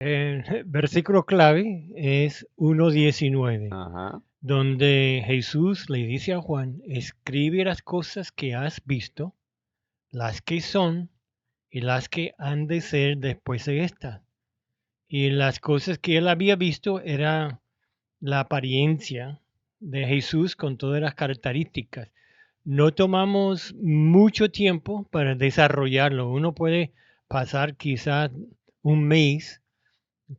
El versículo clave es 1:19, Ajá. donde Jesús le dice a Juan, escribe las cosas que has visto, las que son y las que han de ser después de esta. Y las cosas que él había visto era la apariencia de Jesús con todas las características. No tomamos mucho tiempo para desarrollarlo. Uno puede pasar quizás un mes,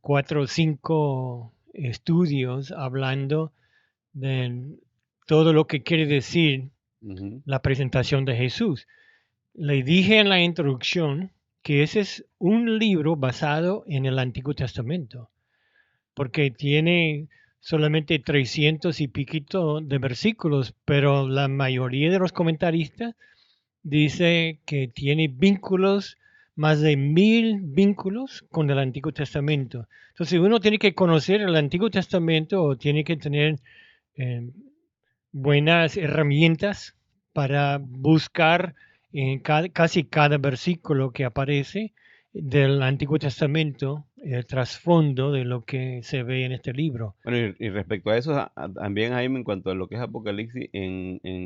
4 o 5 estudios hablando de todo lo que quiere decir Ujú. la presentación de Jesús. Le dije en la introducción que ese es un libro basado en el Antiguo Testamento, porque tiene solamente 300 y piquito de versículos, pero la mayoría de los comentaristas dice que tiene vínculos, más de 1000 vínculos con el Antiguo Testamento. Entonces uno tiene que conocer el Antiguo Testamento o tiene que tener eh, buenas herramientas para buscar en casi cada versículo que aparece del Antiguo Testamento el trasfondo de lo que se ve en este libro. Bueno, y respecto a eso, también, Jaime, en cuanto a lo que es Apocalipsis,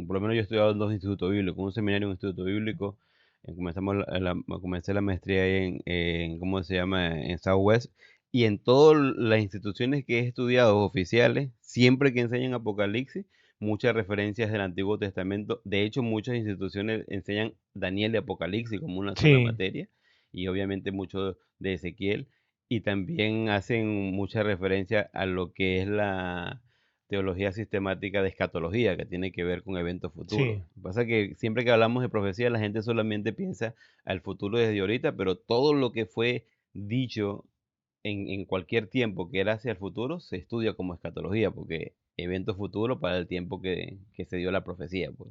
por lo menos yo he estudiado en dos institutos bíblicos, un seminario y un instituto bíblico. Comencé la maestría ahí ¿cómo se llama? En Southwest. Y en todas las instituciones que he estudiado oficiales, siempre que enseñan Apocalipsis, muchas referencias del Antiguo Testamento. De hecho, muchas instituciones enseñan Daniel de Apocalipsis como una sola Sí, materia, y obviamente mucho de Ezequiel, y también hacen mucha referencia a lo que es la teología sistemática de escatología, que tiene que ver con eventos futuros. sí. Lo que pasa es que siempre que hablamos de profecía, la gente solamente piensa al futuro desde ahorita, pero todo lo que fue dicho en cualquier tiempo que era hacia el futuro se estudia como escatología, porque evento futuro para el tiempo que se dio la profecía, pues.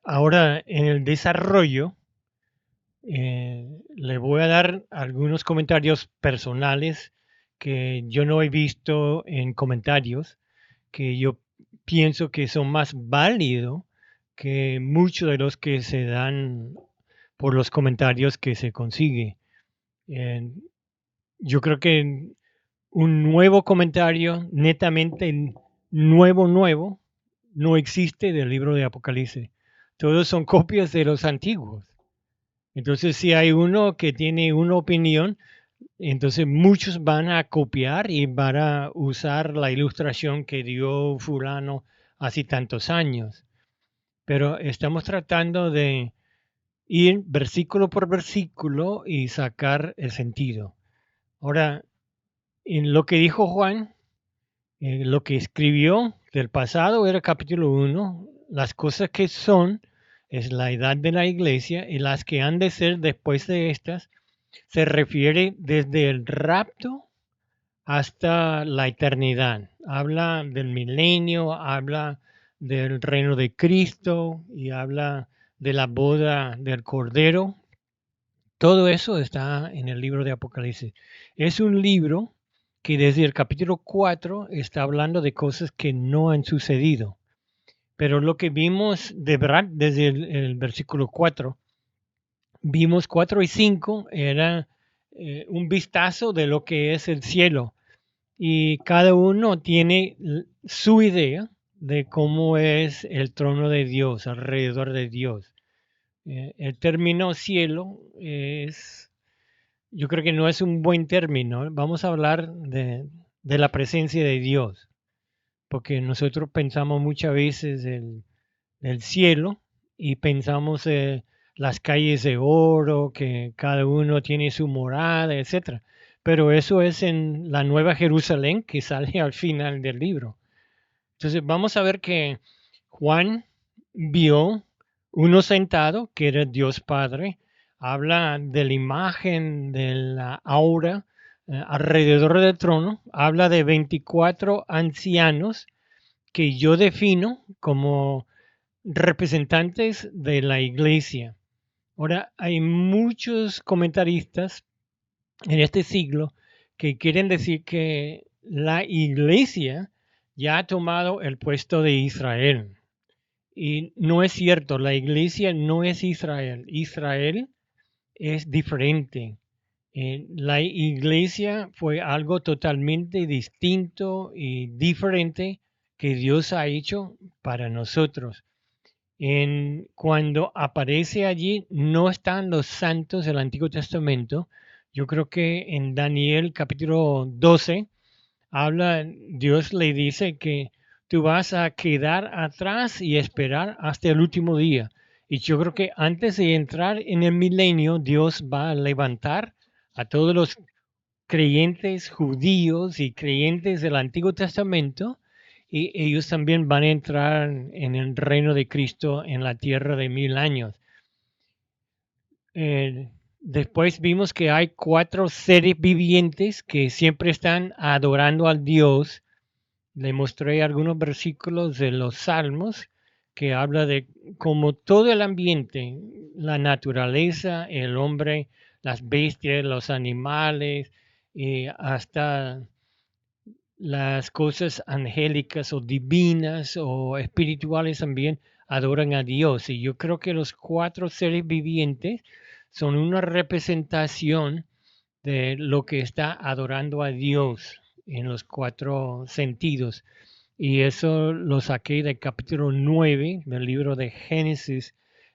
Ahora, en el desarrollo, le voy a dar algunos comentarios personales que yo no he visto en comentarios, que yo pienso que son más válidos que muchos de los que se dan por los comentarios que se consigue. Eh, yo creo que un nuevo comentario, netamente nuevo, no existe del libro de Apocalipsis. Todos son copias de los antiguos. Entonces, si hay uno que tiene una opinión, entonces muchos van a copiar y van a usar la ilustración que dio fulano hace tantos años. Pero estamos tratando de ir versículo por versículo y sacar el sentido. Ahora, en lo que dijo Juan, lo que escribió del pasado era capítulo 1, las cosas que son es la edad de la iglesia y las que han de ser después de estas se refiere desde el rapto hasta la eternidad. Habla del milenio, habla del reino de Cristo y habla de la boda del Cordero. Todo eso está en el libro de Apocalipsis. Es un libro que desde el capítulo 4 está hablando de cosas que no han sucedido. Pero lo que vimos de verdad desde el versículo 4, vimos 4 y 5 era un vistazo de lo que es el cielo. Y cada uno tiene su idea de cómo es el trono de Dios, alrededor de Dios. El término cielo es, yo creo que no es un buen término. Vamos a hablar de la presencia de Dios, porque nosotros pensamos muchas veces el cielo y pensamos las calles de oro, que cada uno tiene su morada, etcétera. Pero eso es en la Nueva Jerusalén que sale al final del libro. Entonces vamos a ver que Juan vio uno sentado, que era Dios Padre, habla de la imagen de la aura alrededor del trono, habla de 24 ancianos que yo defino como representantes de la iglesia. Ahora, hay muchos comentaristas en este siglo que quieren decir que la iglesia ya ha tomado el puesto de Israel. Y no es cierto, la iglesia no es Israel. Israel es diferente. La iglesia fue algo totalmente distinto y diferente que Dios ha hecho para nosotros. Cuando aparece allí, no están los santos del Antiguo Testamento. Yo creo que en Daniel capítulo 12 Dios le dice que tú vas a quedar atrás y esperar hasta el último día. Y yo creo que antes de entrar en el milenio, Dios va a levantar a todos los creyentes judíos y creyentes del Antiguo Testamento, y ellos también van a entrar en el reino de Cristo en la tierra de 1000 años. Eh, Después vimos que hay 4 seres vivientes que siempre están adorando al Dios. Le mostré algunos versículos de los Salmos que habla de cómo todo el ambiente, la naturaleza, el hombre, las bestias, los animales, hasta las cosas angélicas o divinas o espirituales también adoran a Dios. Y yo creo que los 4 seres vivientes son una representación de lo que está adorando a Dios en los 4 sentidos. Y eso lo saqué del capítulo 9 del libro de Génesis,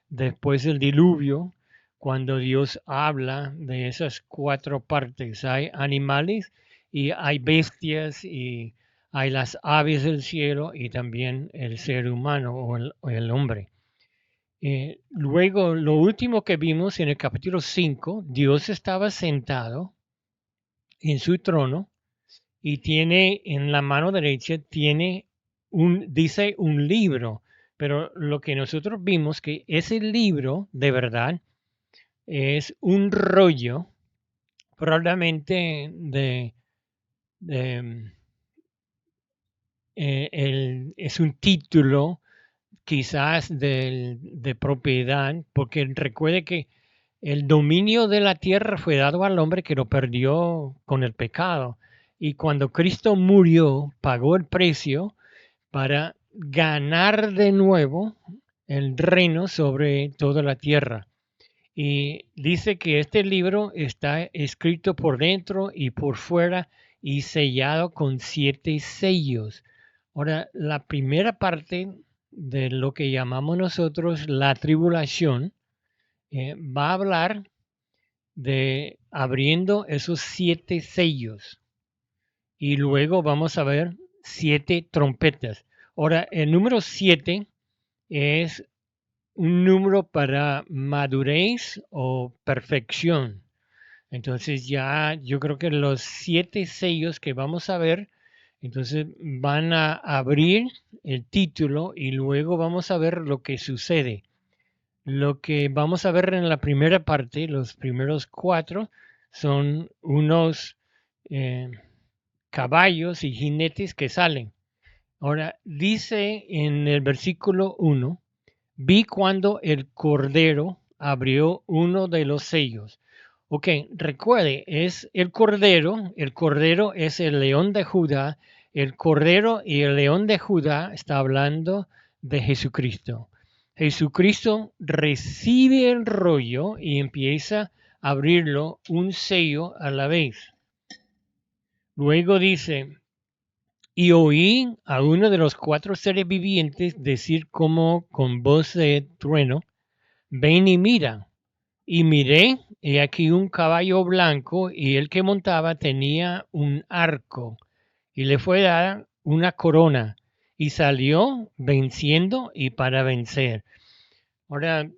después del diluvio, cuando Dios habla de esas 4 partes. Hay animales y hay bestias y hay las aves del cielo y también el ser humano o el hombre. Luego, lo último que vimos en el capítulo 5, Dios estaba sentado en su trono y tiene en la mano derecha, dice un libro, pero lo que nosotros vimos que ese libro de verdad es un rollo, probablemente de, es un título quizás de propiedad, porque recuerde que el dominio de la tierra fue dado al hombre que lo perdió con el pecado. Y cuando Cristo murió, pagó el precio para ganar de nuevo el reino sobre toda la tierra. Y dice que este libro está escrito por dentro y por fuera y sellado con 7 sellos. Ahora, la primera parte de lo que llamamos nosotros la tribulación va a hablar de abriendo esos 7 sellos. Y luego vamos a ver 7 trompetas. Ahora, el número 7 es un número para madurez o perfección. Entonces ya yo creo que los 7 sellos que vamos a ver, entonces van a abrir el título y luego vamos a ver lo que sucede. Lo que vamos a ver en la primera parte, los primeros 4, son unos eh, caballos y jinetes que salen. Ahora, dice en el versículo 1, vi cuando el Cordero abrió uno de los sellos. Ok, recuerde, es el Cordero es el león de Judá, el Cordero y el león de Judá está hablando de Jesucristo. Jesucristo recibe el rollo y empieza a abrirlo un sello a la vez. Luego dice, y oí a uno de los 4 seres vivientes decir como con voz de trueno, ven y mira. Y miré, y aquí un caballo blanco, y el que montaba tenía un arco, y le fue dada una corona, y salió venciendo y para vencer. Ahora,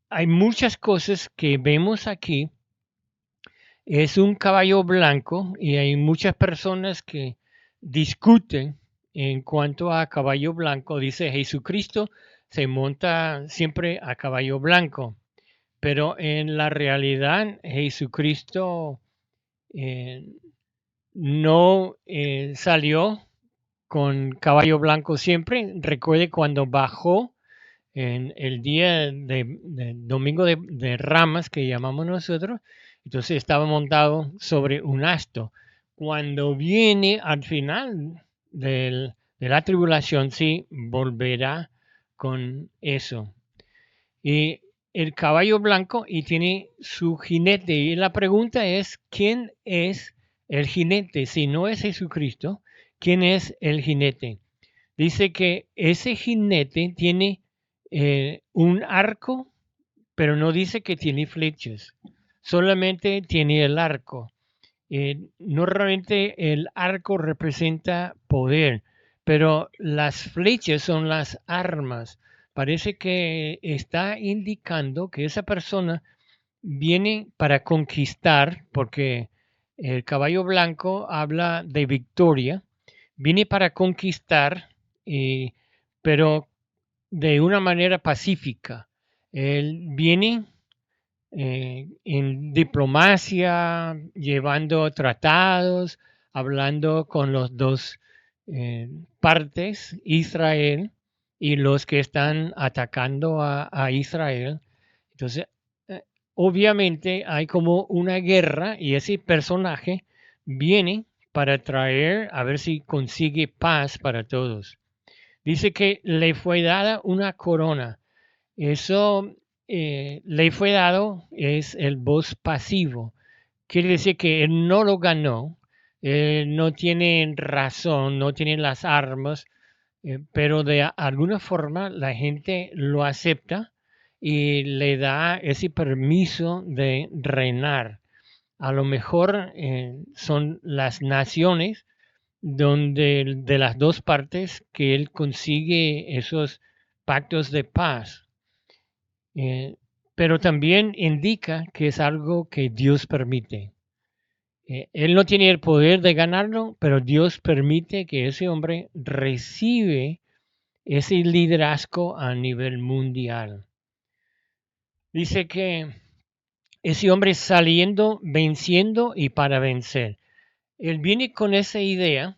hay muchas cosas que vemos aquí. Es un caballo blanco y hay muchas personas que discuten en cuanto a caballo blanco. Dice Jesucristo se monta siempre a caballo blanco, pero en la realidad Jesucristo eh, no salió con caballo blanco siempre. Recuerde cuando bajó en el día de domingo de Ramas que llamamos nosotros, entonces estaba montado sobre un asto. Cuando viene al final de la tribulación, sí, volverá con eso. Y el caballo blanco y tiene su jinete. Y la pregunta es, ¿quién es el jinete? Si no es Jesucristo, ¿quién es el jinete? Dice que ese jinete tiene un arco, pero no dice que tiene flechas, solamente tiene el arco. Normalmente el arco representa poder, pero las flechas son las armas. Parece que está indicando que esa persona viene para conquistar, porque el caballo blanco habla de victoria, viene para conquistar, eh, pero de una manera pacífica. Él viene en diplomacia, llevando tratados, hablando con los dos partes, Israel y los que están atacando a Israel. Entonces, eh, obviamente hay como una guerra y ese personaje viene para traer, a ver si consigue paz para todos. Dice que le fue dada una corona. Eso le fue dado es el voz pasivo. Quiere decir que él no lo ganó, no tiene razón, no tiene las armas, pero de alguna forma la gente lo acepta y le da ese permiso de reinar. A lo mejor son las naciones donde de las dos partes que él consigue esos pactos de paz. Eh, pero también indica que es algo que Dios permite. Él no tiene el poder de ganarlo, pero Dios permite que ese hombre recibe ese liderazgo a nivel mundial. Dice que ese hombre saliendo, venciendo y para vencer. Él viene con esa idea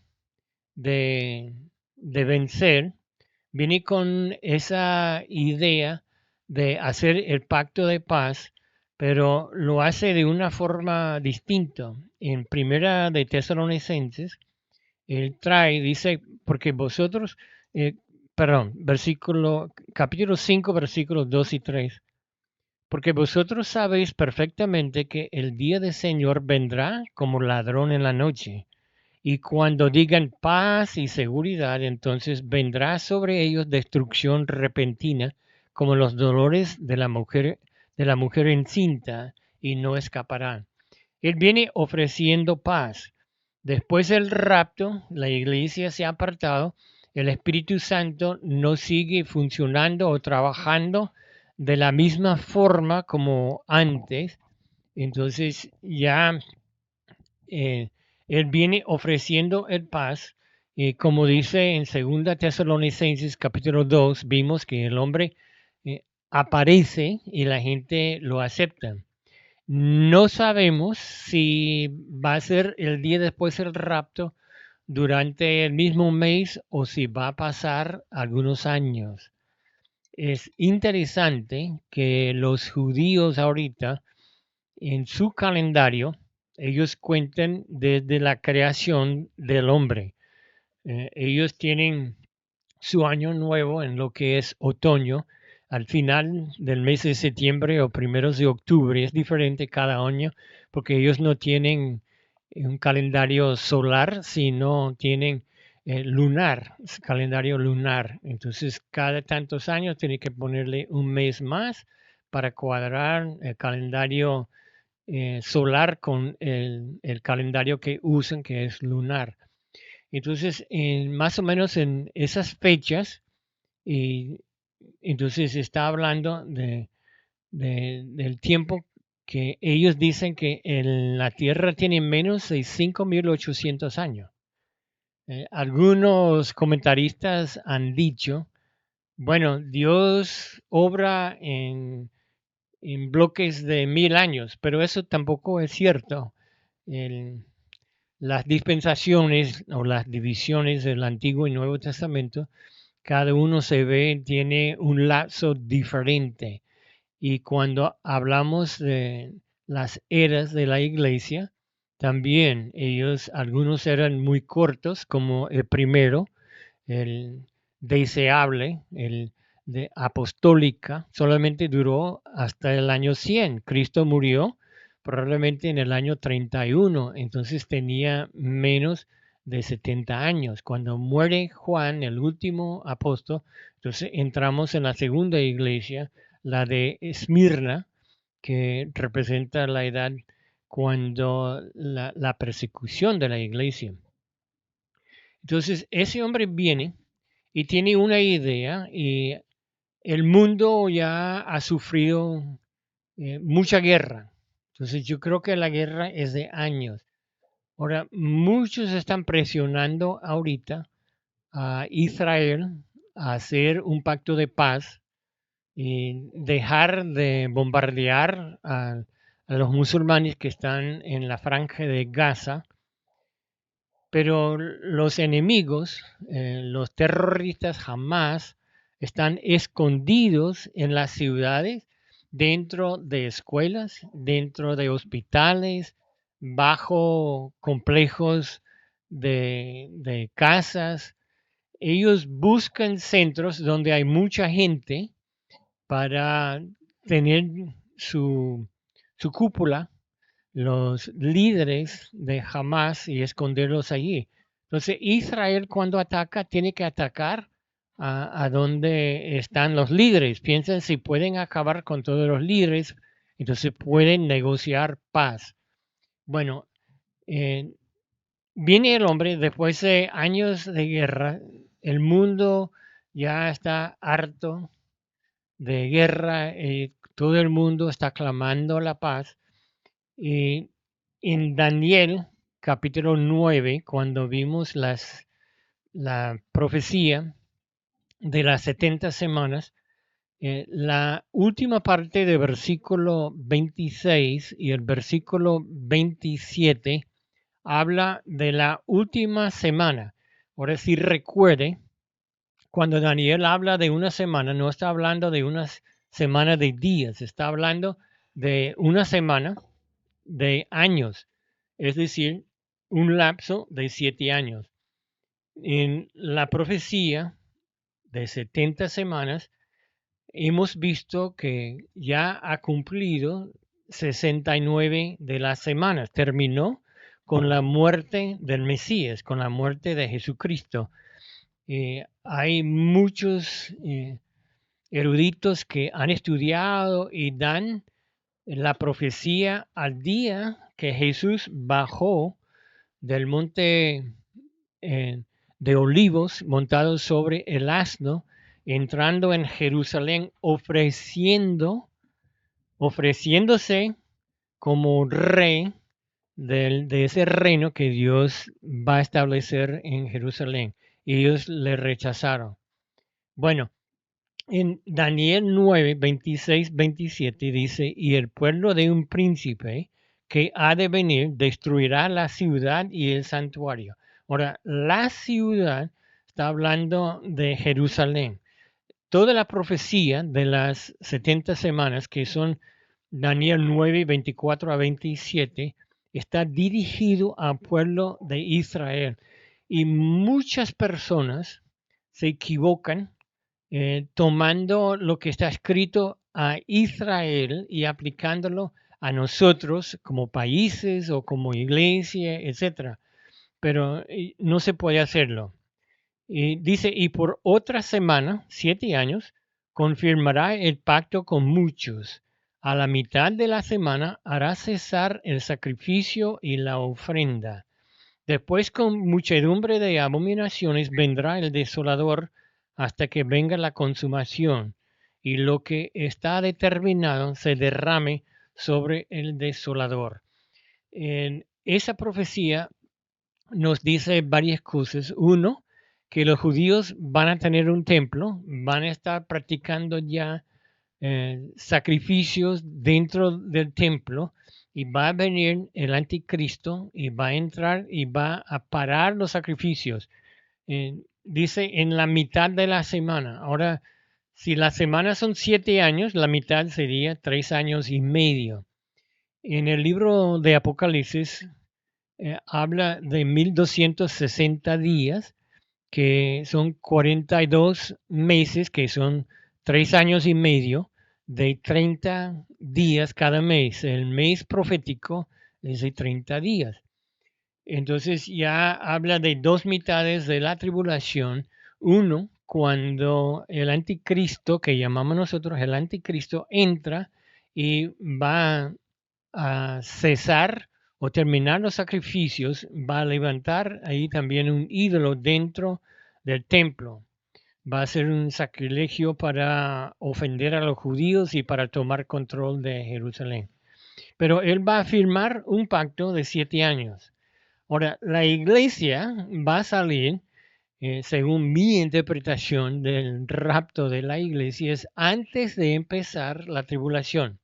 de, de vencer, viene con esa idea de hacer el pacto de paz, pero lo hace de una forma distinta. En primera de Tesalonicenses, él trae, dice, porque vosotros, eh, capítulo 5, versículos 2 y 3. Porque vosotros sabéis perfectamente que el día del Señor vendrá como ladrón en la noche. Y cuando digan paz y seguridad, entonces vendrá sobre ellos destrucción repentina, como los dolores de la mujer encinta, y no escaparán. Él viene ofreciendo paz. Después del rapto, la iglesia se ha apartado, el Espíritu Santo no sigue funcionando o trabajando de la misma forma como antes. Entonces ya eh, él viene ofreciendo el paz. Como dice en 2 Tesalonicenses capítulo 2, vimos que el hombre aparece y la gente lo acepta. No sabemos si va a ser el día después del rapto durante el mismo mes o si va a pasar algunos años. Es interesante que los judíos ahorita en su calendario ellos cuentan desde la creación del hombre. Ellos tienen su año nuevo en lo que es otoño. Al final del mes de septiembre o primeros de octubre es diferente cada año porque ellos no tienen un calendario solar, sino tienen lunar, calendario lunar. Entonces, cada tantos años tiene que ponerle un mes más para cuadrar el calendario solar con el calendario que usan, que es lunar. Entonces, más o menos en esas fechas, y entonces está hablando del tiempo que ellos dicen que en la Tierra tiene menos de 5.800 años. Algunos comentaristas han dicho, bueno, Dios obra en bloques de 1.000 años, pero eso tampoco es cierto. El- las dispensaciones o las divisiones del Antiguo y Nuevo Testamento, cada uno se ve, tiene un lapso diferente. Y cuando hablamos de las eras de la iglesia, también ellos, algunos eran muy cortos, como el primero, el deseable, el apostólica solamente duró hasta el año 100. Cristo murió probablemente en el año 31, entonces tenía menos de 70 años. Cuando muere Juan, el último apóstol, entonces entramos en la segunda iglesia, la de Esmirna, que representa la edad cuando la persecución de la iglesia. Entonces, ese hombre viene y tiene una idea y el mundo ya ha sufrido mucha guerra. Entonces, yo creo que la guerra es de años. Ahora, muchos están presionando ahorita a Israel a hacer un pacto de paz y dejar de bombardear a los musulmanes que están en la franja de Gaza, pero los enemigos, los terroristas jamás están escondidos en las ciudades, dentro de escuelas, dentro de hospitales, bajo complejos de casas. Ellos buscan centros donde hay mucha gente para tener su, su cúpula, los líderes de Hamas y esconderlos allí. Entonces Israel cuando ataca tiene que atacar a donde están los líderes. Piensan si pueden acabar con todos los líderes, entonces pueden negociar paz. Bueno, eh, viene el hombre después de años de guerra, el mundo ya está harto de guerra, todo el mundo está clamando la paz. Y en Daniel capítulo 9, cuando vimos la profecía de las 70 semanas, la última parte del versículo 26 y el versículo 27 habla de la última semana. Ahora sí recuerde, cuando Daniel habla de una semana, no está hablando de una semana de días, está hablando de una semana de años, es decir, un lapso de 7 años. En la profecía de 70 semanas, hemos visto que ya ha cumplido 69 de las semanas. Terminó con la muerte del Mesías, con la muerte de Jesucristo. Hay muchos eruditos que han estudiado y dan la profecía al día que Jesús bajó del monte de Olivos montado sobre el asno, entrando en Jerusalén, ofreciéndose como rey de ese reino que Dios va a establecer en Jerusalén. Y ellos le rechazaron. Bueno, en Daniel 9, 26, 27 dice, y el pueblo de un príncipe que ha de venir destruirá la ciudad y el santuario. Ahora, la ciudad está hablando de Jerusalén. Toda la profecía de las 70 semanas, que son Daniel 9, 24 a 27, está dirigido al pueblo de Israel. Y muchas personas se equivocan tomando lo que está escrito a Israel y aplicándolo a nosotros como países o como iglesia, etc. Pero no se puede hacerlo. Y dice, y por otra semana, 7 años, confirmará el pacto con muchos. A la mitad de la semana hará cesar el sacrificio y la ofrenda. Después con muchedumbre de abominaciones vendrá el desolador hasta que venga la consumación y lo que está determinado se derrame sobre el desolador. En esa profecía nos dice varias cosas. Uno, que los judíos van a tener un templo, van a estar practicando ya sacrificios dentro del templo y va a venir el anticristo y va a entrar y va a parar los sacrificios. Dice en la mitad de la semana. Ahora, si las semanas son 7 años, la mitad sería 3 años y medio. En el libro de Apocalipsis habla de 1260 días, que son 42 meses, que son 3 años y medio de 30 días cada mes. El mes profético es de 30 días. Entonces ya habla de dos mitades de la tribulación. Uno, cuando el anticristo, que llamamos nosotros el anticristo, entra y va a cesar o terminar los sacrificios, va a levantar ahí también un ídolo dentro del templo. Va a ser un sacrilegio para ofender a los judíos y para tomar control de Jerusalén. Pero él va a firmar un pacto de 7 años. Ahora, la iglesia va a salir, según mi interpretación del rapto de la iglesia, es antes de empezar la tribulación.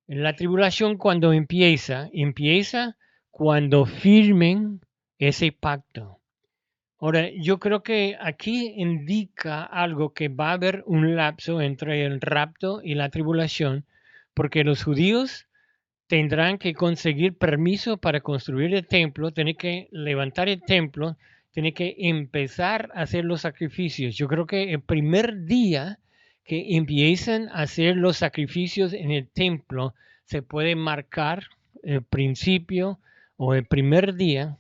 La tribulación cuando empieza cuando firmen ese pacto. Ahora, yo creo que aquí indica algo que va a haber un lapso entre el rapto y la tribulación, porque los judíos tendrán que conseguir permiso para construir el templo, tienen que levantar el templo, tienen que empezar a hacer los sacrificios. Yo creo que el primer día que empiezan a hacer los sacrificios en el templo se puede marcar el principio o el primer día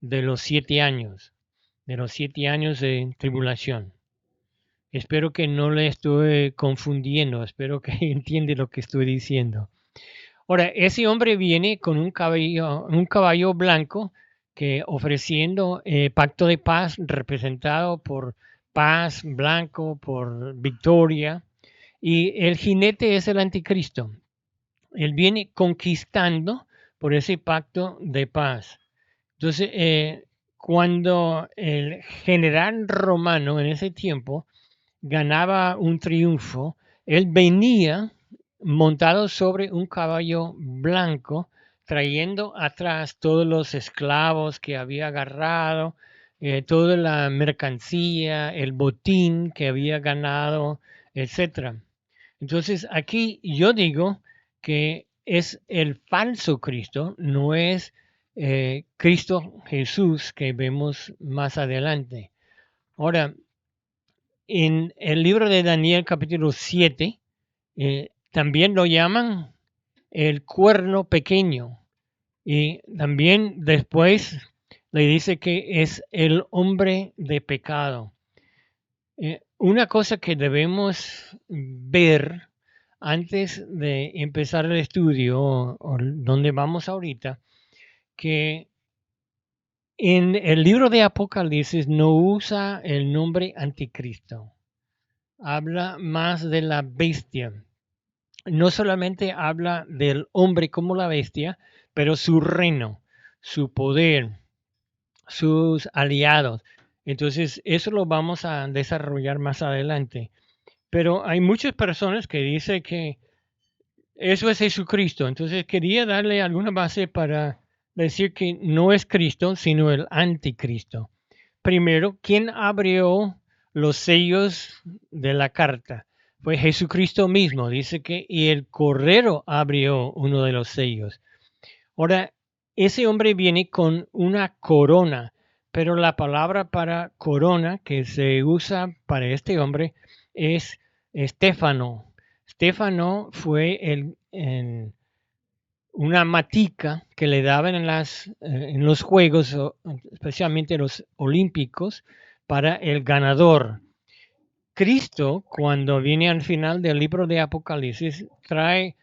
de los 7 años, de tribulación. Espero que no le estoy confundiendo, espero que entiende lo que estoy diciendo. Ahora, ese hombre viene con un caballo blanco que ofreciendo pacto de paz representado por paz, blanco, por victoria. Y el jinete es el anticristo. Él viene conquistando por ese pacto de paz. Entonces, cuando el general romano en ese tiempo ganaba un triunfo, él venía montado sobre un caballo blanco, trayendo atrás todos los esclavos que había agarrado, toda la mercancía, el botín que había ganado, etc. Entonces aquí yo digo que es el falso Cristo, no es Cristo Jesús que vemos más adelante. Ahora, en el libro de Daniel capítulo 7, también lo llaman el cuerno pequeño. Y también después le dice que es el hombre de pecado. Una cosa que debemos ver antes de empezar el estudio, o donde vamos ahorita, que en el libro de Apocalipsis no usa el nombre anticristo. Habla más de la bestia. No solamente habla del hombre como la bestia, pero su reino, su poder, sus aliados. Entonces, eso lo vamos a desarrollar más adelante. Pero hay muchas personas que dicen que eso es Jesucristo. Entonces, quería darle alguna base para decir que no es Cristo, sino el anticristo. Primero, ¿quién abrió los sellos de la carta? Fue Jesucristo mismo. Dice que y el Cordero abrió uno de los sellos. Ahora, ese hombre viene con una corona, pero la palabra para corona que se usa para este hombre es Estéfano. Estéfano fue una matica que le daban en los juegos, especialmente los olímpicos, para el ganador. Cristo, cuando viene al final del libro de Apocalipsis, trae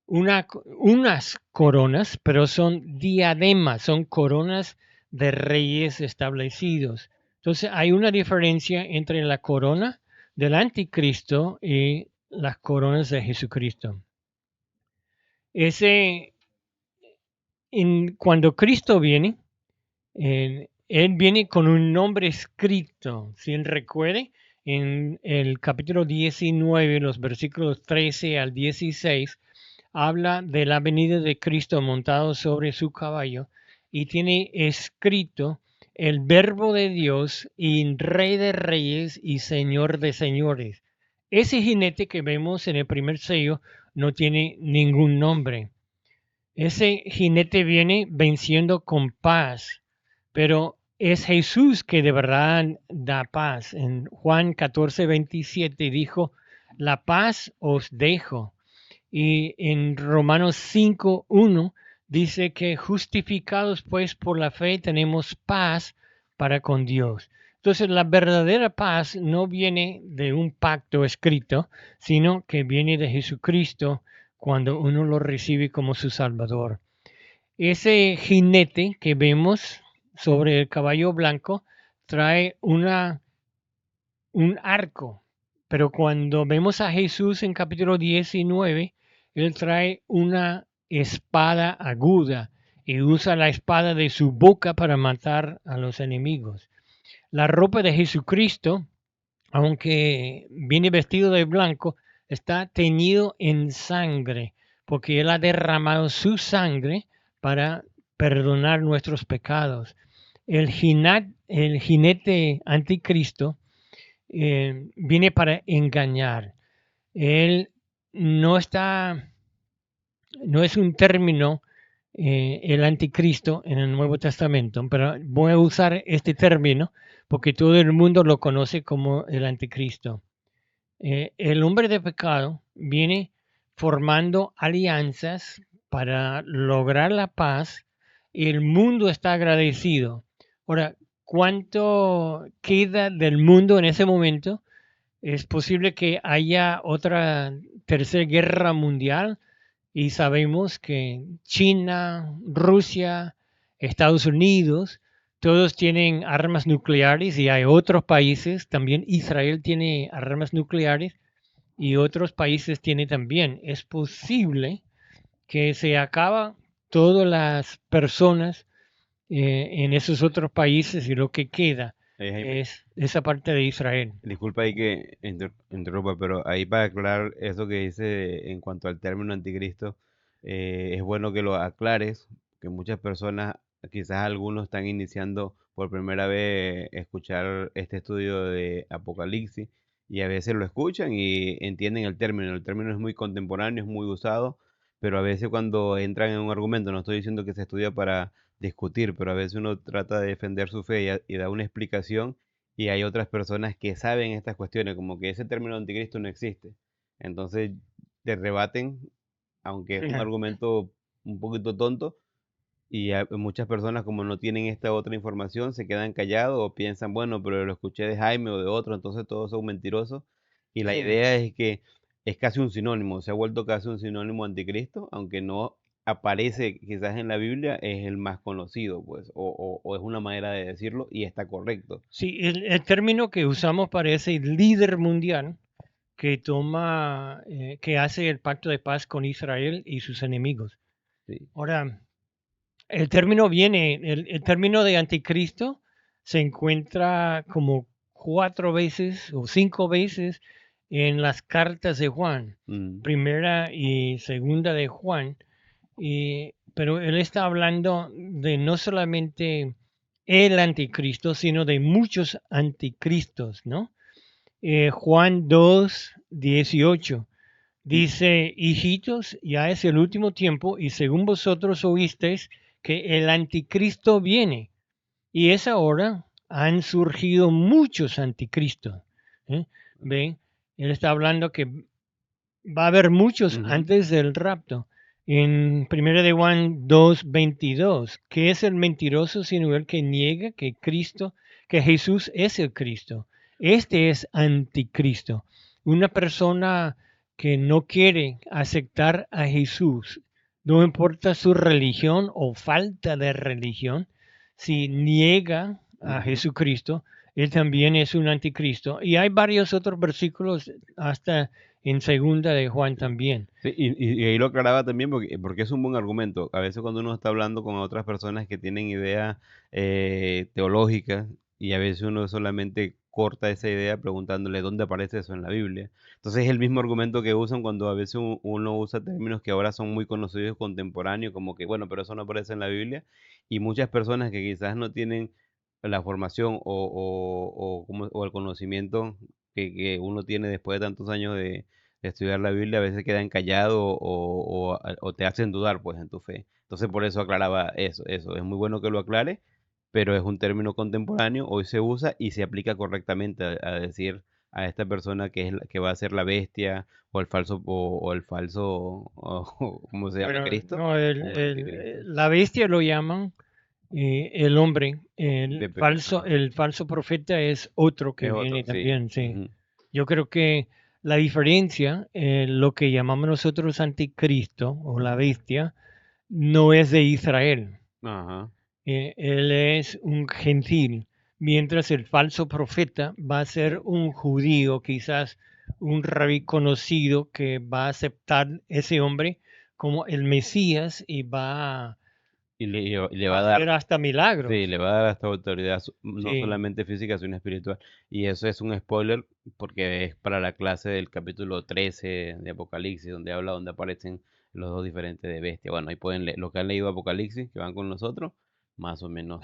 unas coronas, pero son diademas, son coronas de reyes establecidos. Entonces hay una diferencia entre la corona del anticristo y las coronas de Jesucristo. Cuando Cristo viene, Él viene con un nombre escrito. Si recuerde, en el capítulo 19, los versículos 13 al 16, habla de la venida de Cristo montado sobre su caballo y tiene escrito el verbo de Dios y Rey de reyes y Señor de señores. Ese jinete que vemos en el primer sello no tiene ningún nombre. Ese jinete viene venciendo con paz, pero es Jesús que de verdad da paz. En Juan 14:27 dijo, la paz os dejo. Y en Romanos 5:1 dice que justificados pues por la fe tenemos paz para con Dios. Entonces la verdadera paz no viene de un pacto escrito, sino que viene de Jesucristo cuando uno lo recibe como su Salvador. Ese jinete que vemos sobre el caballo blanco trae un arco, pero cuando vemos a Jesús en capítulo 19, él trae una espada aguda y usa la espada de su boca para matar a los enemigos. La ropa de Jesucristo, aunque viene vestido de blanco, está teñido en sangre, porque Él ha derramado su sangre para perdonar nuestros pecados. El jinete anticristo viene para engañar. Él no está, no es un término, el anticristo en el Nuevo Testamento, pero voy a usar este término porque todo el mundo lo conoce como el anticristo. El hombre de pecado viene formando alianzas para lograr la paz y el mundo está agradecido. Ahora, ¿cuánto queda del mundo en ese momento? Es posible que haya otra tercera guerra mundial y sabemos que China, Rusia, Estados Unidos, todos tienen armas nucleares y hay otros países, también Israel tiene armas nucleares y otros países tienen también. Es posible que se acaba todas las personas en esos otros países y lo que queda Jaime, es esa parte de Israel. disculpa ahí que interrumpa, pero ahí para aclarar eso que dice en cuanto al término anticristo, es bueno que lo aclares, que muchas personas, quizás algunos están iniciando por primera vez escuchar este estudio de Apocalipsis y a veces lo escuchan y entienden el término es muy contemporáneo, es muy usado, pero a veces cuando entran en un argumento, no estoy diciendo que se estudia para discutir, pero a veces uno trata de defender su fe y da una explicación y hay otras personas que saben estas cuestiones, como que ese término anticristo no existe. Entonces te rebaten, aunque es un argumento un poquito tonto, y muchas personas como no tienen esta otra información se quedan callados o piensan, bueno, pero lo escuché de Jaime o de otro, entonces todos son mentirosos. Y la Sí. idea es que es casi un sinónimo, se ha vuelto casi un sinónimo anticristo, aunque no aparece quizás en la Biblia, es el más conocido, pues, o es una manera de decirlo y está correcto. Sí, el término que usamos para ese líder mundial que toma, que hace el pacto de paz con Israel y sus enemigos. Sí. Ahora, el término de anticristo se encuentra como 4 veces o 5 veces en las cartas de Juan, Mm. primera y segunda de Juan, pero él está hablando de no solamente el anticristo, sino de muchos anticristos, ¿no? Juan 2:18 Y, dice, hijitos, ya es el último tiempo y según vosotros oísteis que el anticristo viene y es ahora han surgido muchos anticristos. ¿Eh? ¿Ven? Él está hablando que va a haber muchos ujú. antes del rapto. En 1 de Juan 2:22, ¿qué es el mentiroso sino el que niega que Cristo, que Jesús es el Cristo? Este es anticristo, una persona que no quiere aceptar a Jesús, no importa su religión o falta de religión, si niega a Ujú. Jesucristo, él también es un anticristo. Y hay varios otros versículos hasta en segunda de Juan también. Sí, y ahí lo aclaraba también porque es un buen argumento. A veces cuando uno está hablando con otras personas que tienen ideas teológicas y a veces uno solamente corta esa idea preguntándole dónde aparece eso en la Biblia. Entonces es el mismo argumento que usan cuando a veces uno usa términos que ahora son muy conocidos contemporáneos, como que bueno, pero eso no aparece en la Biblia. Y muchas personas que quizás no tienen la formación o el conocimiento que uno tiene después de tantos años de estudiar la Biblia, a veces quedan callados o te hacen dudar pues en tu fe. Entonces por eso aclaraba eso. Es muy bueno que lo aclare, pero es un término contemporáneo, hoy se usa y se aplica correctamente a decir a esta persona que que va a ser la bestia o el falso, ¿cómo se llama? Bueno, Cristo no, o el anticristo. la bestia lo llaman el hombre, Ajá. el falso profeta es otro que Es viene otro, sí. también, sí. Ujú. Yo creo que la diferencia, lo que llamamos nosotros anticristo o la bestia, no es de Israel. Ajá. Él es un gentil, mientras el falso profeta va a ser un judío, quizás un rabí conocido que va a aceptar ese hombre como el Mesías y va a Y le va a dar, hacer hasta sí, milagros. le va a dar hasta autoridad, no Sí. solamente física, sino espiritual. Y eso es un spoiler porque es para la clase del capítulo 13 de Apocalipsis, donde habla, donde aparecen los dos diferentes de bestia. Bueno, ahí pueden leer, los que han leído Apocalipsis, que van con nosotros, más o menos.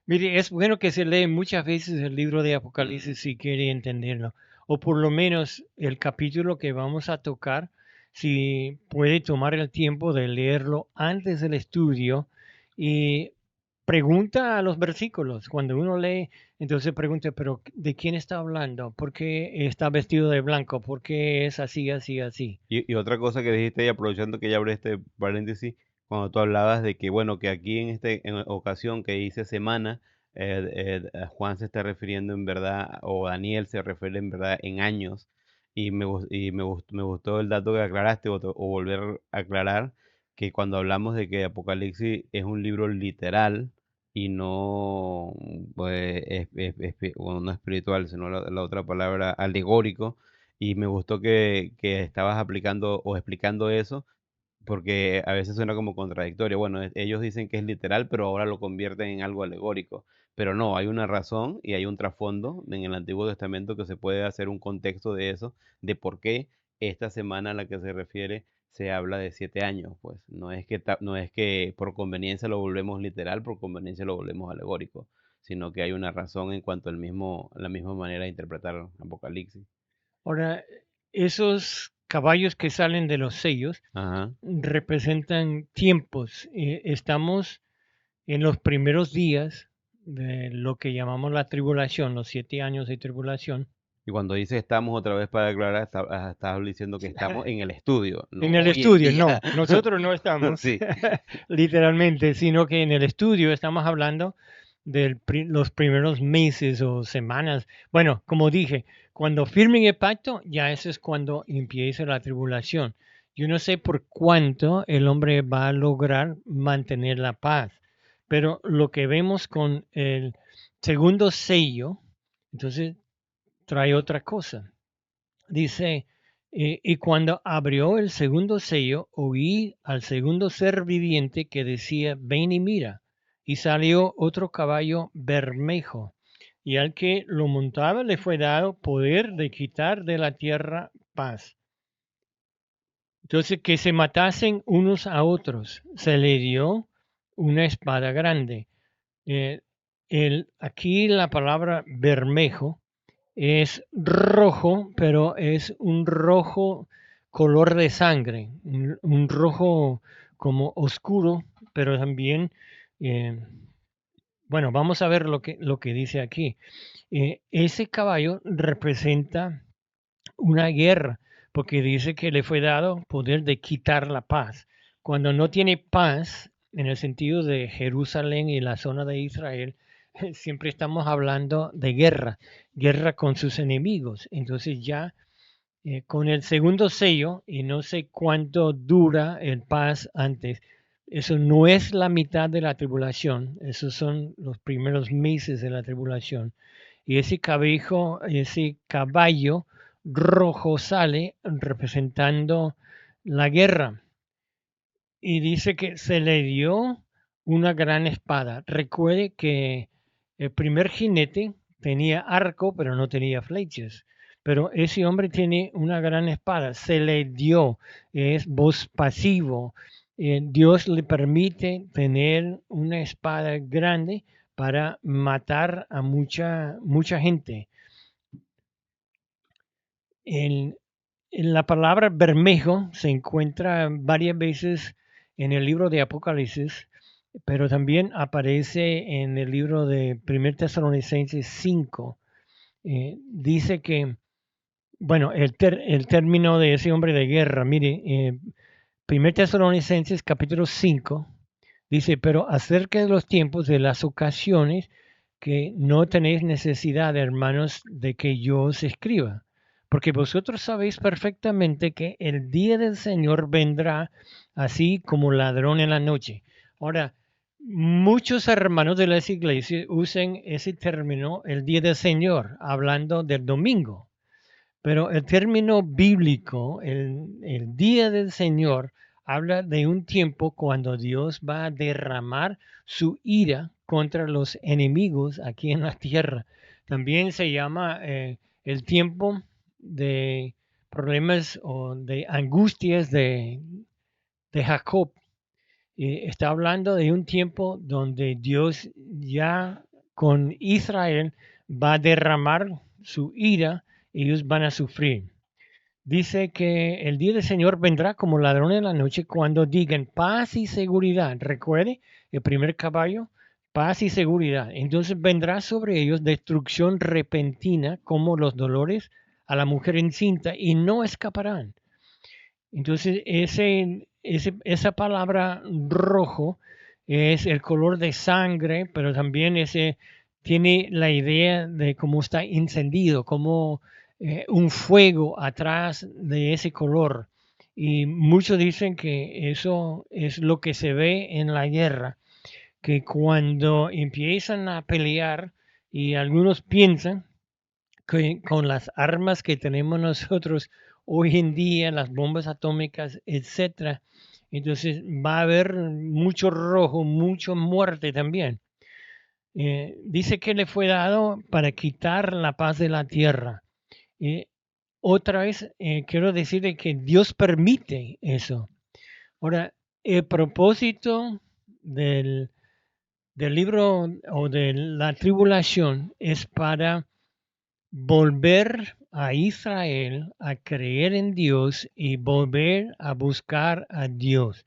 Mire, es bueno que se lee muchas veces el libro de Ujú. Apocalipsis si quiere entenderlo, o por lo menos el capítulo que vamos a tocar, si puede tomar el tiempo de leerlo antes del estudio y pregunta a los versículos. Cuando uno lee, entonces pregunta, pero ¿de quién está hablando? ¿Por qué está vestido de blanco? ¿Por qué es así, así, así? Y otra cosa que dijiste, y aprovechando que ya abrí este paréntesis, cuando tú hablabas de que, bueno, que aquí en ocasión que dice semana, Juan se está refiriendo en verdad, o Daniel se refiere en verdad en años, me gustó el dato que aclaraste, o volver a aclarar, que cuando hablamos de que Apocalipsis es un libro literal y no, pues, bueno, no espiritual, sino la otra palabra, alegórico, y me gustó que estabas aplicando o explicando eso, porque a veces suena como contradictorio. Bueno, ellos dicen que es literal, pero ahora lo convierten en algo alegórico. Pero no, hay una razón y hay un trasfondo en el Antiguo Testamento que se puede hacer un contexto de eso, de por qué esta semana a la que se refiere se habla de 7 años. Pues no es que por conveniencia lo volvemos literal, por conveniencia lo volvemos alegórico, sino que hay una razón en cuanto la misma manera de interpretar Apocalipsis. Ahora, esos caballos que salen de los sellos Ajá. representan tiempos. Estamos en los primeros días de lo que llamamos la tribulación, los 7 años de tribulación. Y cuando dice estamos otra vez para aclarar, estás diciendo que estamos en el estudio, no En el hoy en estudio, día. no, nosotros no estamos Sí. literalmente, sino que en el estudio estamos hablando de los primeros meses o semanas. Bueno, como dije, cuando firmen el pacto, ya eso es cuando empieza la tribulación. Yo no sé por cuánto el hombre va a lograr mantener la paz, pero lo que vemos con el segundo sello, entonces trae otra cosa. Dice, y cuando abrió el segundo sello, oí al segundo ser viviente que decía, ven y mira. Y salió otro caballo bermejo, y al que lo montaba le fue dado poder de quitar de la tierra paz. Entonces, que se matasen unos a otros, se le dio una espada grande. Eh, aquí la palabra bermejo es rojo, pero es un rojo color de sangre, un rojo como oscuro, pero también, eh, bueno, vamos a ver lo que dice aquí. Ese caballo representa una guerra, porque dice que le fue dado poder de quitar la paz. Cuando no tiene paz, en el sentido de Jerusalén y la zona de Israel, siempre estamos hablando de guerra, guerra con sus enemigos. Entonces ya con el segundo sello, y no sé cuánto dura el paz antes, eso no es la mitad de la tribulación, esos son los primeros meses de la tribulación. Y ese caballo rojo sale representando la guerra y dice que se le dio una gran espada. Recuerde que el primer jinete tenía arco, pero no tenía flechas. Pero ese hombre tiene una gran espada, se le dio, es voz pasivo. Dios le permite tener una espada grande para matar a mucha gente. En, en la palabra bermejo se encuentra varias veces en el libro de Apocalipsis, pero también aparece en el libro de 1 Tesalonicenses 5. Dice que Bueno, el término de ese hombre de guerra, mire, 1 Tesalonicenses capítulo 5 dice, pero acerca de los tiempos de las ocasiones que no tenéis necesidad, hermanos, de que yo os escriba, porque vosotros sabéis perfectamente que el día del Señor vendrá así como ladrón en la noche. Ahora, muchos hermanos de las iglesias usan ese término, el día del Señor, hablando del domingo. Pero el término bíblico, el día del Señor, habla de un tiempo cuando Dios va a derramar su ira contra los enemigos aquí en la tierra. También se llama el tiempo de problemas o de angustias de Jacob. Está hablando de un tiempo donde Dios ya con Israel va a derramar su ira y ellos van a sufrir. Dice que el día del Señor vendrá como ladrón en la noche cuando digan paz y seguridad. Recuerde el primer caballo, paz y seguridad. Entonces vendrá sobre ellos destrucción repentina como los dolores a la mujer encinta y no escaparán. Entonces esa palabra rojo es el color de sangre, pero también ese tiene la idea de cómo está encendido, como un fuego atrás de ese color. Y muchos dicen que eso es lo que se ve en la guerra, que cuando empiezan a pelear y algunos piensan que con las armas que tenemos nosotros hoy en día, las bombas atómicas, etcétera, entonces va a haber mucho rojo, mucho muerte también. Dice que le fue dado para quitar la paz de la tierra. Eh, Otra vez quiero decirle que Dios permite eso. Ahora, el propósito del, del libro o de la tribulación es para volver a Israel a creer en Dios y volver a buscar a Dios.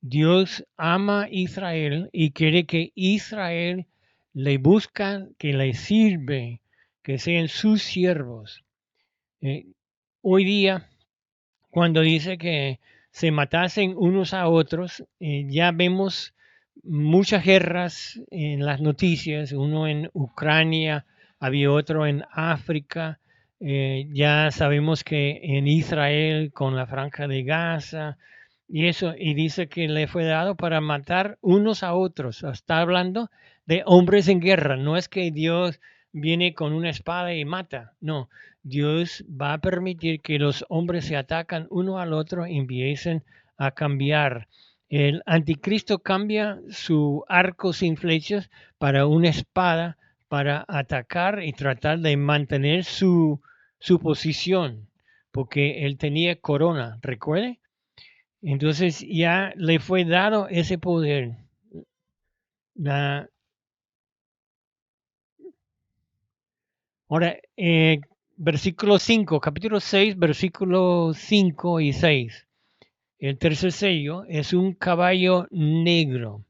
Dios ama a Israel y quiere que Israel le busca, que le sirve, que sean sus siervos. Eh, Hoy día, cuando dice que se matasen unos a otros, ya vemos muchas guerras en las noticias, uno en Ucrania, había otro en África, ya sabemos que en Israel con la franja de Gaza y eso, y dice que le fue dado para matar unos a otros. Está hablando de hombres en guerra, no es que Dios viene con una espada y mata, no, Dios va a permitir que los hombres se atacan uno al otro y empiecen a cambiar. El anticristo cambia su arco sin flechas para una espada para atacar y tratar de mantener su posición, porque él tenía corona, recuerde. Entonces ya le fue dado ese poder. La- Ahora, versículo 5, capítulo 6, versículos 5 y 6. El tercer sello es un caballo negro.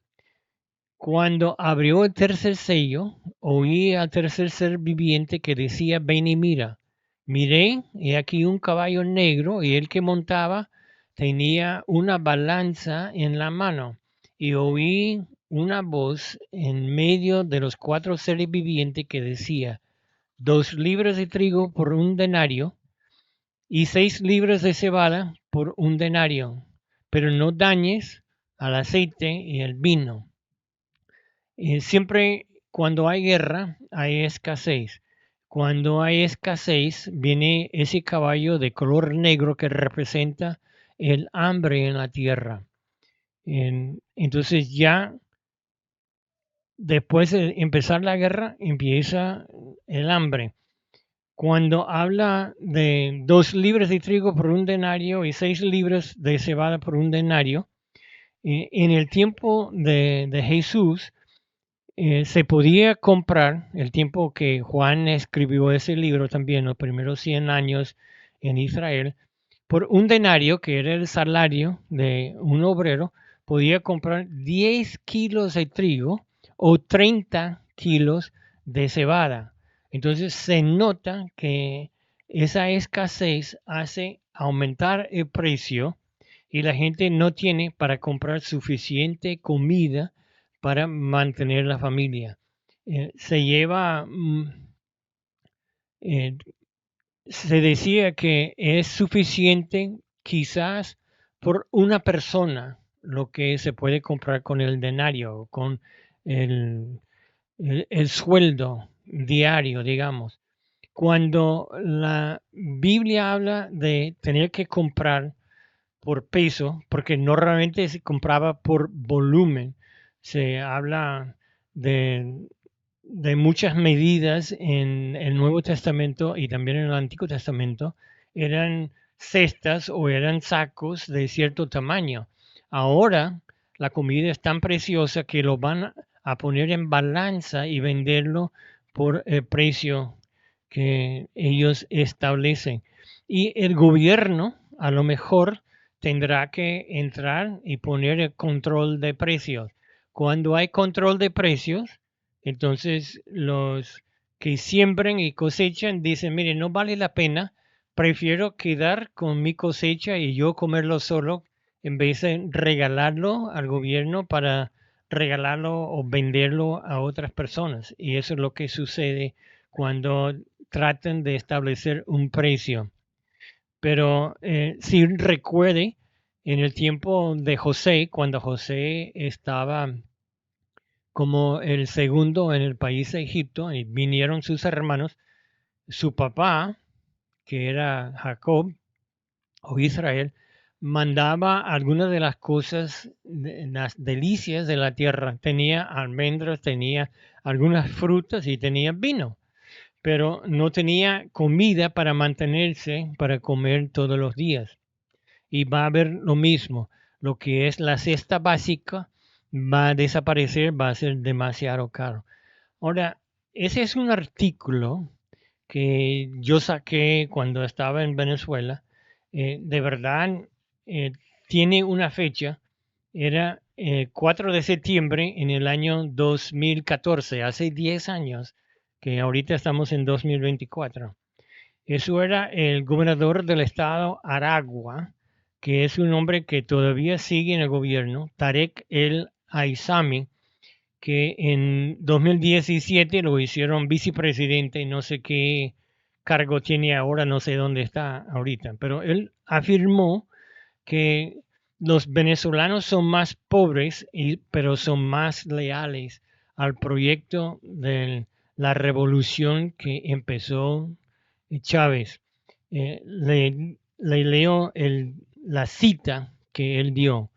Cuando abrió el tercer sello, oí al tercer ser viviente que decía, ven y mira. Miré, y aquí un caballo negro, y el que montaba tenía una balanza en la mano. Y oí una voz en medio de los cuatro seres vivientes que decía, 2 libras de trigo por un denario, y 6 libras de cebada por un denario, pero no dañes al aceite y el vino. Siempre cuando hay guerra hay escasez. Cuando hay escasez viene ese caballo de color negro que representa el hambre en la tierra. Entonces ya después de empezar la guerra empieza el hambre. Cuando habla de 2 libras de trigo por un denario y 6 libras de cebada por un denario, en el tiempo de Jesús se podía comprar, el tiempo que Juan escribió ese libro también, los primeros 100 años en Israel, por un denario, que era el salario de un obrero, podía comprar 10 kilos de trigo o 30 kilos de cebada. Entonces se nota que esa escasez hace aumentar el precio y la gente no tiene para comprar suficiente comida para mantener la familia. Se lleva, eh, se decía que es suficiente quizás por una persona lo que se puede comprar con el denario, con el, el sueldo diario, digamos. Cuando la Biblia habla de tener que comprar por peso, porque normalmente se compraba por volumen, se habla de, de muchas medidas en el Nuevo Testamento y también en el Antiguo Testamento, eran cestas o eran sacos de cierto tamaño. Ahora la comida es tan preciosa que lo van a poner en balanza y venderlo por el precio que ellos establecen. Y el gobierno a lo mejor tendrá que entrar y poner el control de precios. Cuando hay control de precios, entonces los que siembran y cosechan dicen, mire, no vale la pena, prefiero quedar con mi cosecha y yo comerlo solo en vez de regalarlo al gobierno para regalarlo o venderlo a otras personas. Y eso es lo que sucede cuando tratan de establecer un precio. Pero si recuerde, en el tiempo de José, cuando José estaba como el segundo en el país de Egipto, y vinieron sus hermanos, su papá, que era Jacob o Israel, mandaba algunas de las cosas, las delicias de la tierra. Tenía almendras, tenía algunas frutas y tenía vino, pero no tenía comida para mantenerse, para comer todos los días. Y va a haber lo mismo, lo que es la cesta básica va a desaparecer, va a ser demasiado caro. Ahora, ese es un artículo que yo saqué cuando estaba en Venezuela. De verdad, eh, tiene una fecha, era 4 de septiembre en el año 2014, hace 10 años, que ahorita estamos en 2024. Eso era el gobernador del estado Aragua, que es un hombre que todavía sigue en el gobierno, Tarek El Aissami, que en 2017 lo hicieron vicepresidente, no sé qué cargo tiene ahora, no sé dónde está ahorita, pero él afirmó que los venezolanos son más pobres, pero son más leales al proyecto de la revolución que empezó Chávez. Le leo la cita que él dio.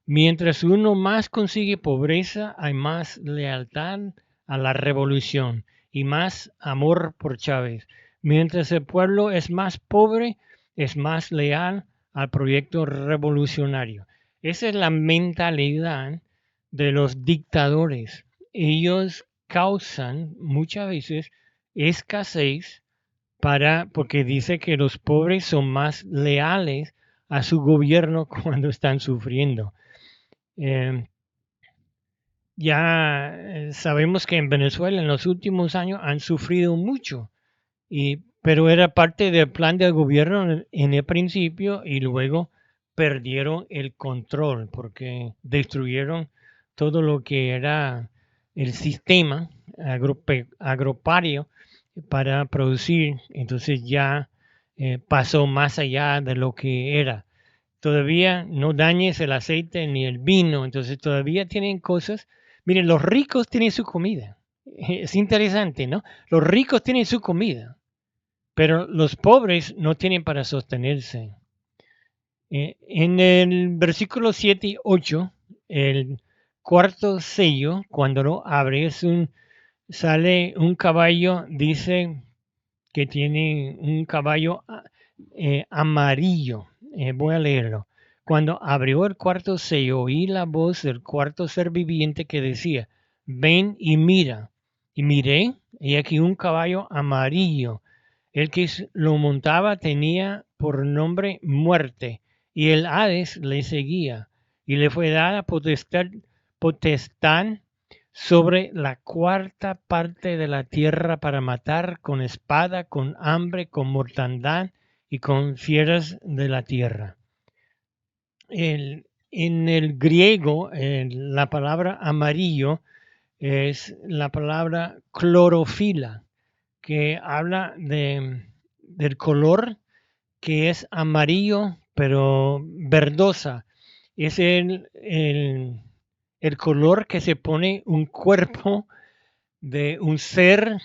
Mientras uno más consigue pobreza, hay más lealtad a la revolución y más amor por Chávez. Mientras el pueblo es más pobre, es más leal al proyecto revolucionario. Esa es la mentalidad de los dictadores. Ellos causan muchas veces escasez porque dice que los pobres son más leales a su gobierno cuando están sufriendo. Eh, ya sabemos que en Venezuela en los últimos años han sufrido mucho, pero era parte del plan del gobierno en el principio y luego perdieron el control porque destruyeron todo lo que era el sistema agropecuario para producir. Entonces ya pasó más allá de lo que era. Todavía no dañes el aceite ni el vino, entonces todavía tienen cosas. Miren, los ricos tienen su comida. Es interesante, ¿no? Los ricos tienen su comida, pero los pobres no tienen para sostenerse. En el versículo 7 y 8, el cuarto sello, cuando lo abres, sale un caballo, dice que tiene un caballo amarillo. Voy a leerlo. Cuando abrió el cuarto sello, oí la voz del cuarto ser viviente que decía, ven y mira. Y miré, y aquí un caballo amarillo. El que lo montaba tenía por nombre Muerte, y el Hades le seguía, y le fue dada potestad sobre la cuarta parte de la tierra para matar con espada, con hambre, con mortandad y con fieras de la tierra. En el griego, la palabra amarillo es la palabra clorofila, que habla del color que es amarillo, pero verdosa. Es el color que se pone un cuerpo de un ser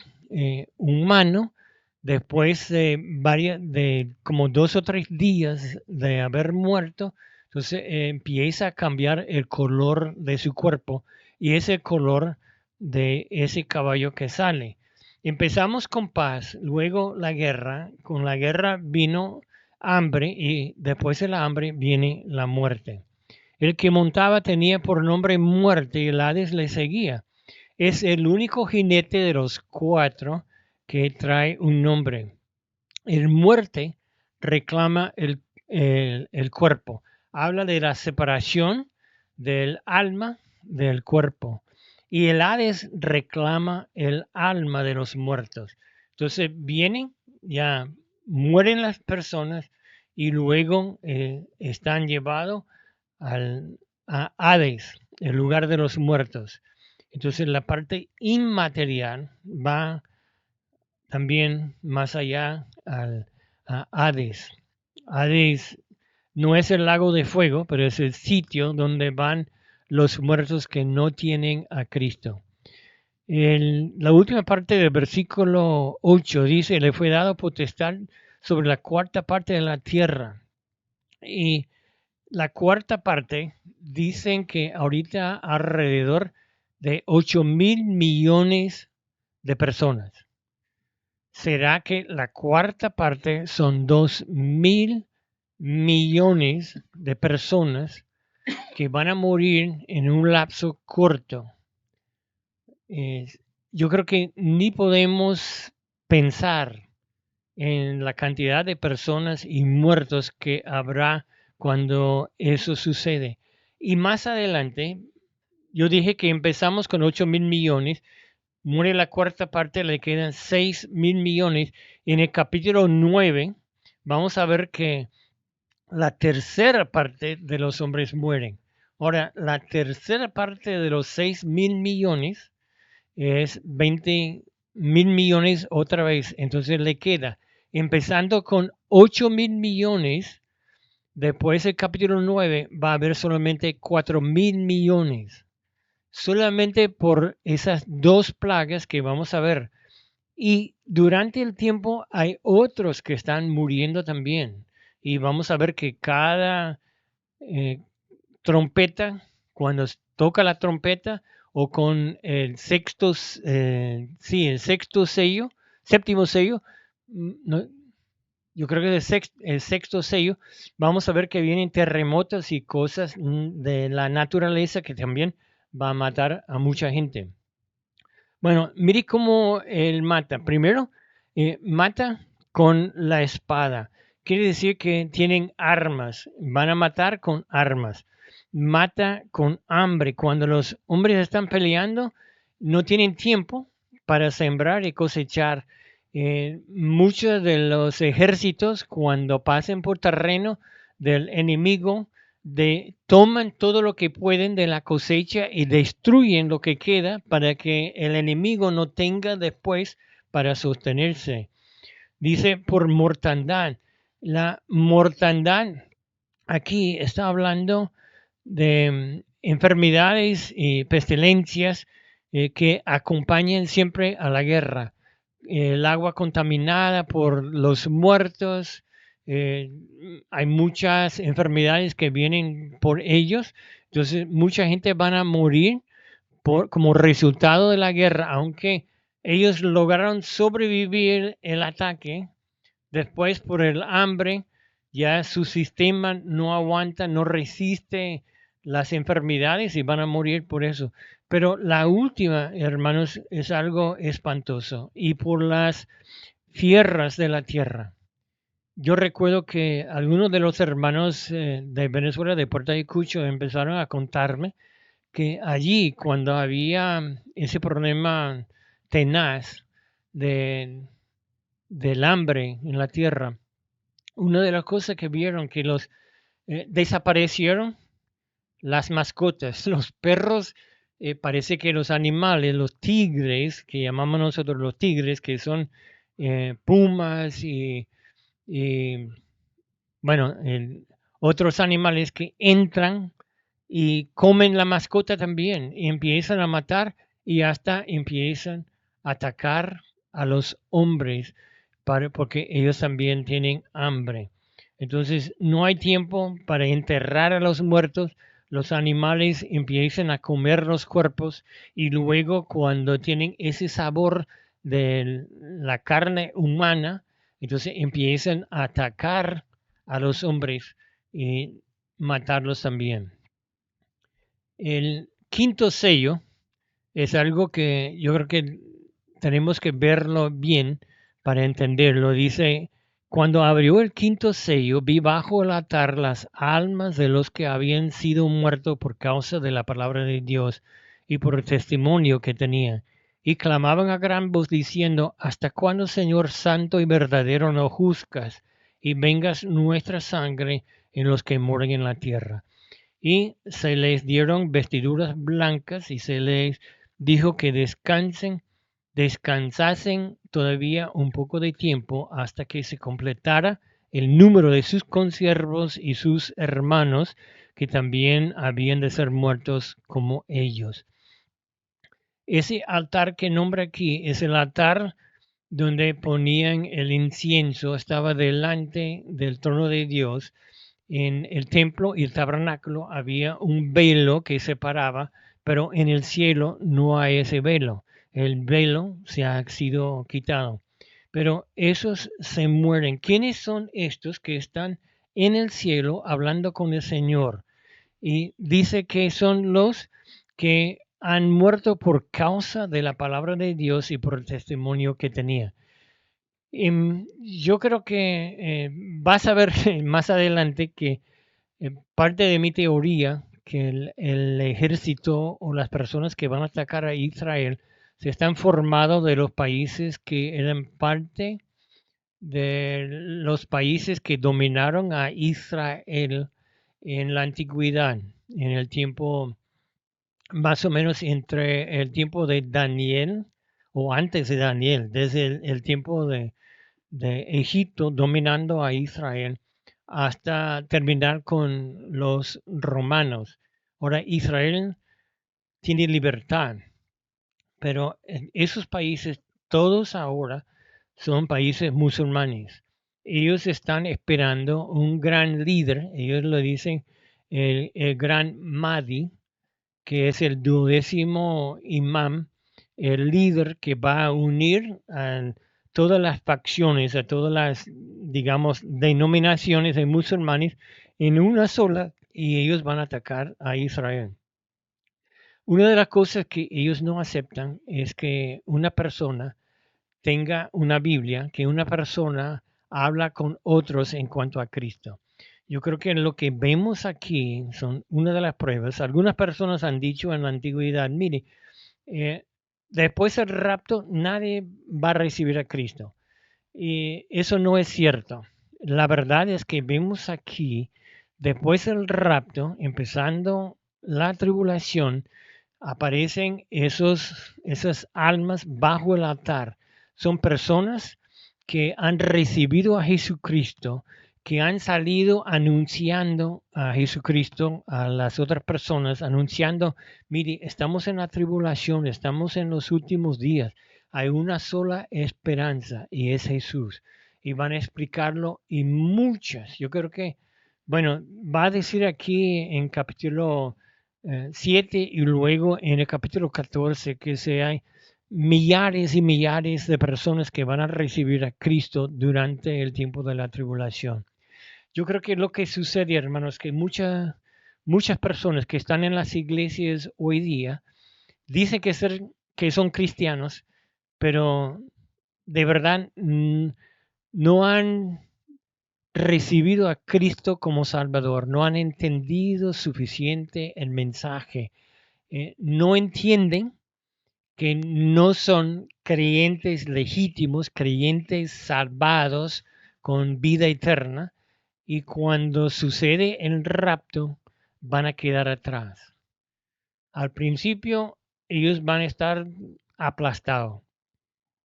humano después de como 2 o 3 días de haber muerto. Entonces empieza a cambiar el color de su cuerpo y es el color de ese caballo que sale. Empezamos con paz, luego la guerra. Con la guerra vino hambre y después de la hambre viene la muerte. El que montaba tenía por nombre muerte y el Hades le seguía. Es el único jinete de los 4 que trae un nombre. El muerte reclama el cuerpo. Habla de la separación del alma del cuerpo. Y el Hades reclama el alma de los muertos. Entonces vienen, ya mueren las personas y luego están llevados a Hades, el lugar de los muertos. Entonces la parte inmaterial va también más allá a Hades. Hades no es el lago de fuego, pero es el sitio donde van los muertos que no tienen a Cristo. La última parte del versículo 8 dice, le fue dado potestad sobre la cuarta parte de la tierra. Y la cuarta parte dicen que ahorita alrededor de 8.000 millones de personas. ¿Será que la cuarta parte son 2.000 millones de personas que van a morir en un lapso corto? Yo creo que ni podemos pensar en la cantidad de personas y muertos que habrá cuando eso sucede. Y más adelante, yo dije que empezamos con 8.000 millones, muere la cuarta parte, le quedan 6.000 millones. En el capítulo 9 vamos a ver que la tercera parte de los hombres mueren. Ahora, la tercera parte de los 6.000 millones es 20.000 millones otra vez. Entonces le queda, empezando con 8.000 millones, después del capítulo 9 va a haber solamente 4.000 millones. Solamente por esas 2 plagas que vamos a ver. Y durante el tiempo hay otros que están muriendo también. Y vamos a ver que cada eh, trompeta, cuando toca la trompeta o con el sexto, el sexto sello, séptimo sello, no, yo creo que el sexto sello, vamos a ver que vienen terremotos y cosas de la naturaleza que también va a matar a mucha gente. Bueno, mire cómo él mata. Primero, mata con la espada. Quiere decir que tienen armas. Van a matar con armas. Mata con hambre. Cuando los hombres están peleando, no tienen tiempo para sembrar y cosechar. Muchos de los ejércitos, cuando pasen por terreno del enemigo, toman todo lo que pueden de la cosecha y destruyen lo que queda para que el enemigo no tenga después para sostenerse. Dice por mortandad. La mortandad aquí está hablando de enfermedades y pestilencias que acompañan siempre a la guerra. El agua contaminada por los muertos, eh, hay muchas enfermedades que vienen por ellos, entonces mucha gente van a morir como resultado de la guerra, aunque ellos lograron sobrevivir el ataque, después por el hambre ya su sistema no aguanta, no resiste las enfermedades y van a morir por eso. Pero la última, hermanos, es algo espantoso y por las fieras de la tierra. Yo recuerdo que algunos de los hermanos de Venezuela, de Puerto Ayacucho, empezaron a contarme que allí cuando había ese problema tenaz de, del hambre en la tierra, una de las cosas que vieron que los desaparecieron las mascotas, los perros, parece que los animales, los tigres, que llamamos nosotros los tigres, que son pumas y, bueno, otros animales que entran y comen la mascota también y empiezan a matar y hasta empiezan a atacar a los hombres porque ellos también tienen hambre. Entonces no hay tiempo para enterrar a los muertos. Los animales empiezan a comer los cuerpos y luego cuando tienen ese sabor de la carne humana, entonces empiezan a atacar a los hombres y matarlos también. El quinto sello es algo que yo creo que tenemos que verlo bien para entenderlo. Dice, cuando abrió el quinto sello, vi bajo el altar las almas de los que habían sido muertos por causa de la palabra de Dios y por el testimonio que tenían. Y clamaban a gran voz diciendo, ¿hasta cuándo, Señor santo y verdadero, no juzgas y vengas nuestra sangre en los que moran en la tierra? Y se les dieron vestiduras blancas y se les dijo que descansasen todavía un poco de tiempo hasta que se completara el número de sus consiervos y sus hermanos que también habían de ser muertos como ellos. Ese altar que nombra aquí es el altar donde ponían el incienso, estaba delante del trono de Dios. En el templo y el tabernáculo había un velo que separaba, pero en el cielo no hay ese velo. El velo se ha sido quitado. Pero esos se mueren. ¿Quiénes son estos que están en el cielo hablando con el Señor? Y dice que son los que han muerto por causa de la palabra de Dios y por el testimonio que tenía. Yo creo que vas a ver más adelante que parte de mi teoría que el ejército o las personas que van a atacar a Israel se están formados de los países que eran parte de los países que dominaron a Israel en la antigüedad, en el tiempo más o menos entre el tiempo de Daniel o antes de Daniel, desde el tiempo de Egipto dominando a Israel hasta terminar con los romanos. Ahora Israel tiene libertad, pero en esos países todos ahora son países musulmanes. Ellos están esperando un gran líder, ellos lo dicen el gran Mahdi, que es el 12º imán, el líder que va a unir a todas las facciones, a todas las, digamos, denominaciones de musulmanes en una sola y ellos van a atacar a Israel. Una de las cosas que ellos no aceptan es que una persona tenga una Biblia, que una persona habla con otros en cuanto a Cristo. Yo creo que lo que vemos aquí son una de las pruebas. Algunas personas han dicho en la antigüedad, mire, eh, después del rapto nadie va a recibir a Cristo. Y eso no es cierto. La verdad es que vemos aquí, después del rapto, empezando la tribulación, aparecen esas almas bajo el altar. Son personas que han recibido a Jesucristo, que han salido anunciando a Jesucristo a las otras personas, anunciando, mire, estamos en la tribulación, estamos en los últimos días, hay una sola esperanza y es Jesús. Y van a explicarlo y muchas, yo creo que, bueno, va a decir aquí en capítulo 7 y luego en el capítulo 14 que hay millares y millares de personas que van a recibir a Cristo durante el tiempo de la tribulación. Yo creo que lo que sucede, hermanos, que muchas personas que están en las iglesias hoy día dicen que son cristianos, pero de verdad no han recibido a Cristo como Salvador, no han entendido suficiente el mensaje no entienden que no son creyentes legítimos, creyentes salvados con vida eterna, y cuando sucede el rapto van a quedar atrás. Al principio ellos van a estar aplastados,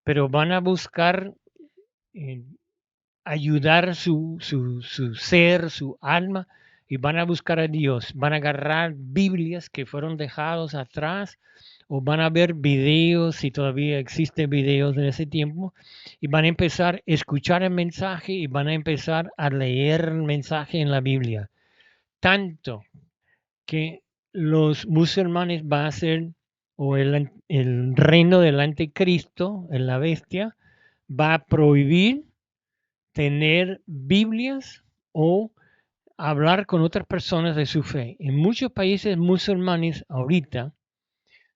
pero van a buscar eh, ayudar su ser, su alma, y van a buscar a Dios. Van a agarrar Biblias que fueron dejados atrás, o van a ver videos, si todavía existen videos en ese tiempo, y van a empezar a escuchar el mensaje y van a empezar a leer el mensaje en la Biblia. Tanto que los musulmanes van a ser, o el reino del anticristo, en la bestia, va a prohibir tener Biblias o hablar con otras personas de su fe. En muchos países musulmanes ahorita,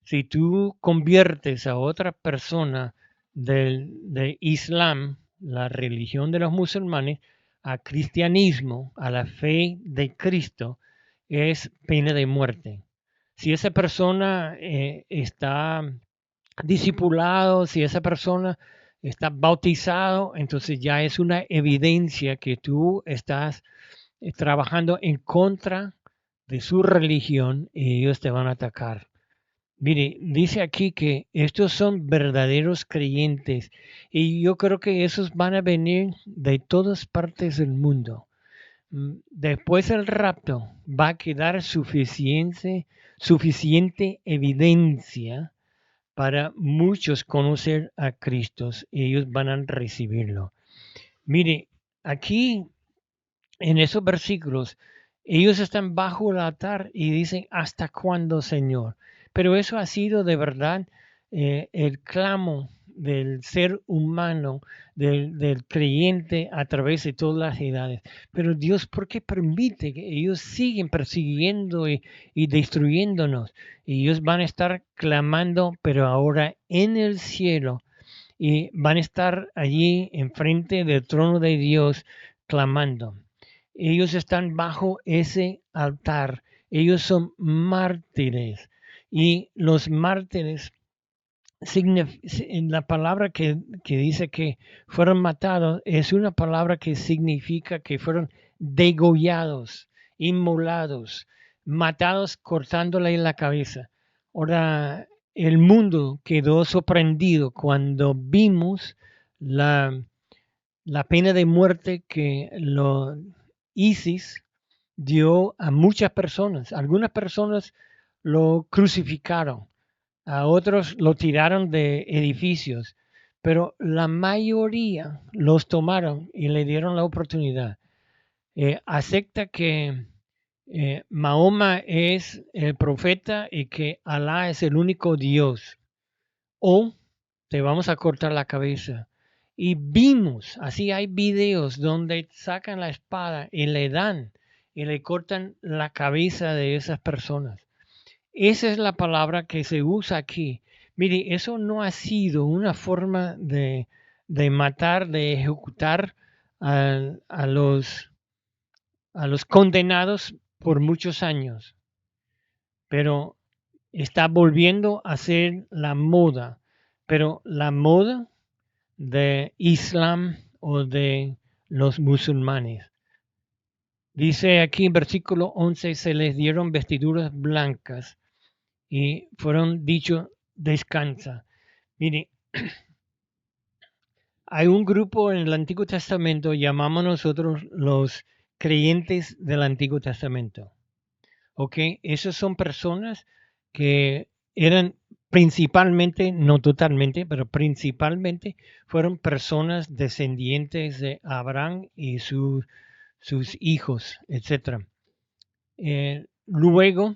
si tú conviertes a otra persona de Islam, la religión de los musulmanes, a cristianismo, a la fe de Cristo, es pena de muerte. Si esa persona está discipulado, si esa persona está bautizado, entonces ya es una evidencia que tú estás trabajando en contra de su religión y ellos te van a atacar. Mire, dice aquí que estos son verdaderos creyentes y yo creo que esos van a venir de todas partes del mundo. Después del rapto va a quedar suficiente evidencia para muchos conocer a Cristo y ellos van a recibirlo. Mire, aquí en esos versículos, ellos están bajo el altar y dicen, ¿hasta cuándo, Señor? Pero eso ha sido de verdad el clamo del ser humano, del creyente a través de todas las edades. Pero Dios, ¿por qué permite que ellos siguen persiguiendo y destruyéndonos? Y ellos van a estar clamando, pero ahora en el cielo, y van a estar allí enfrente del trono de Dios clamando. Ellos están bajo ese altar. Ellos son mártires. Y los mártires, en la palabra que dice que fueron matados, es una palabra que significa que fueron degollados, inmolados, matados cortándole la cabeza. Ahora, el mundo quedó sorprendido cuando vimos la pena de muerte que ISIS dio a muchas personas. Algunas personas lo crucificaron, a otros lo tiraron de edificios, pero la mayoría los tomaron y le dieron la oportunidad. Acepta que Mahoma es el profeta y que Alá es el único Dios, o te vamos a cortar la cabeza. Y vimos, así hay videos donde sacan la espada y le dan y le cortan la cabeza de esas personas. Esa es la palabra que se usa aquí. Mire, eso no ha sido una forma de matar, de ejecutar a los condenados por muchos años, pero está volviendo a ser la moda. Pero la moda de Islam o de los musulmanes. Dice aquí en versículo 11, se les dieron vestiduras blancas y fueron dicho, descansa. Mire, hay un grupo en el Antiguo Testamento, llamamos nosotros los creyentes del Antiguo Testamento. ¿Ok? Esas son personas que eran principalmente, no totalmente, pero principalmente fueron personas descendientes de Abraham y sus hijos, etc. Luego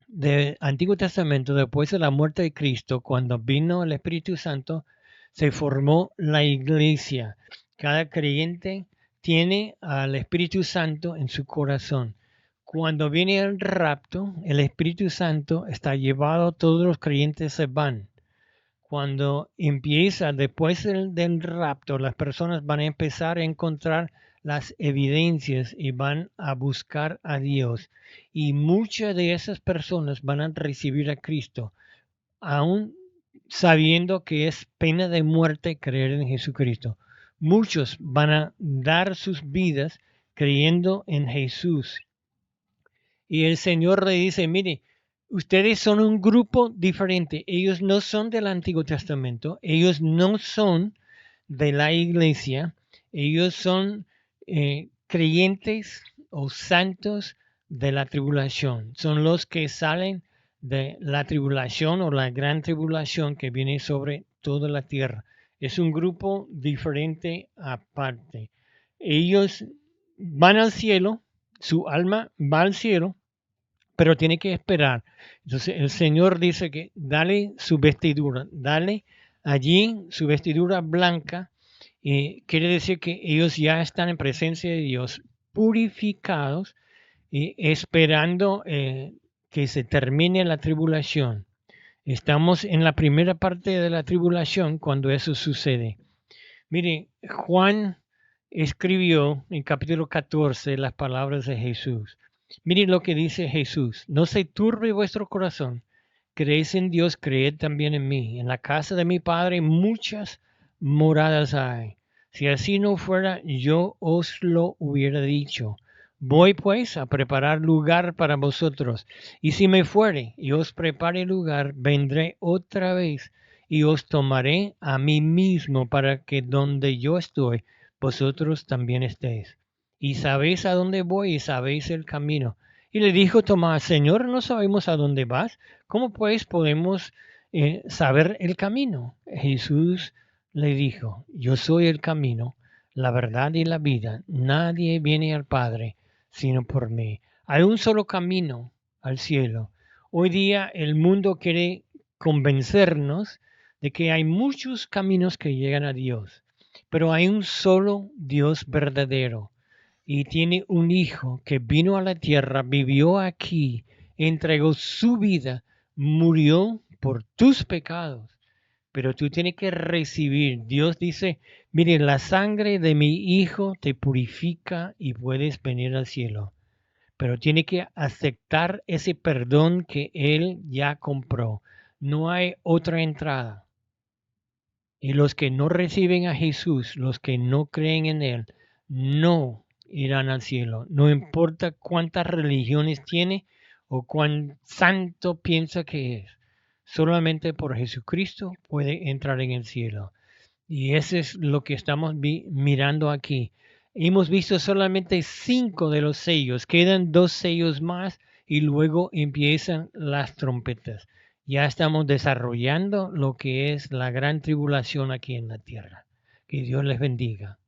del Antiguo Testamento, después de la muerte de Cristo, cuando vino el Espíritu Santo, se formó la iglesia. Cada creyente tiene al Espíritu Santo en su corazón. Cuando viene el rapto, el Espíritu Santo está llevado, todos los creyentes se van. Cuando empieza, después del rapto, las personas van a empezar a encontrar las evidencias y van a buscar a Dios. Y muchas de esas personas van a recibir a Cristo, aún sabiendo que es pena de muerte creer en Jesucristo. Muchos van a dar sus vidas creyendo en Jesús. Y el Señor le dice, mire, ustedes son un grupo diferente. Ellos no son del Antiguo Testamento. Ellos no son de la iglesia. Ellos son creyentes o santos de la tribulación. Son los que salen de la tribulación o la gran tribulación que viene sobre toda la tierra. Es un grupo diferente aparte. Ellos van al cielo, su alma va al cielo, pero tiene que esperar. Entonces el Señor dice que dale su vestidura, dale allí su vestidura blanca. Quiere decir que ellos ya están en presencia de Dios, purificados y esperando que se termine la tribulación. Estamos en la primera parte de la tribulación cuando eso sucede. Mire, Juan escribió en capítulo 14 las palabras de Jesús. Miren lo que dice Jesús. No se turbe vuestro corazón. Creéis en Dios, creed también en mí. En la casa de mi Padre muchas moradas hay. Si así no fuera, yo os lo hubiera dicho. Voy pues a preparar lugar para vosotros. Y si me fuere y os prepare lugar, vendré otra vez y os tomaré a mí mismo para que donde yo estoy, vosotros también estéis. Y sabéis a dónde voy y sabéis el camino. Y le dijo Tomás, Señor, no sabemos a dónde vas. ¿Cómo pues podemos saber el camino? Jesús le dijo, yo soy el camino, la verdad y la vida. Nadie viene al Padre sino por mí. Hay un solo camino al cielo. Hoy día el mundo quiere convencernos de que hay muchos caminos que llegan a Dios, pero hay un solo Dios verdadero y tiene un hijo que vino a la tierra, vivió aquí, entregó su vida, murió por tus pecados. Pero tú tienes que recibir. Dios dice, mire, la sangre de mi hijo te purifica y puedes venir al cielo. Pero tiene que aceptar ese perdón que Él ya compró. No hay otra entrada. Y los que no reciben a Jesús, los que no creen en Él, no irán al cielo. No importa cuántas religiones tiene o cuán santo piensa que es. Solamente por Jesucristo puede entrar en el cielo. Y eso es lo que estamos mirando aquí. Hemos visto solamente 5 de los sellos. Quedan 2 sellos más y luego empiezan las trompetas. Ya estamos desarrollando lo que es la gran tribulación aquí en la tierra. Que Dios les bendiga.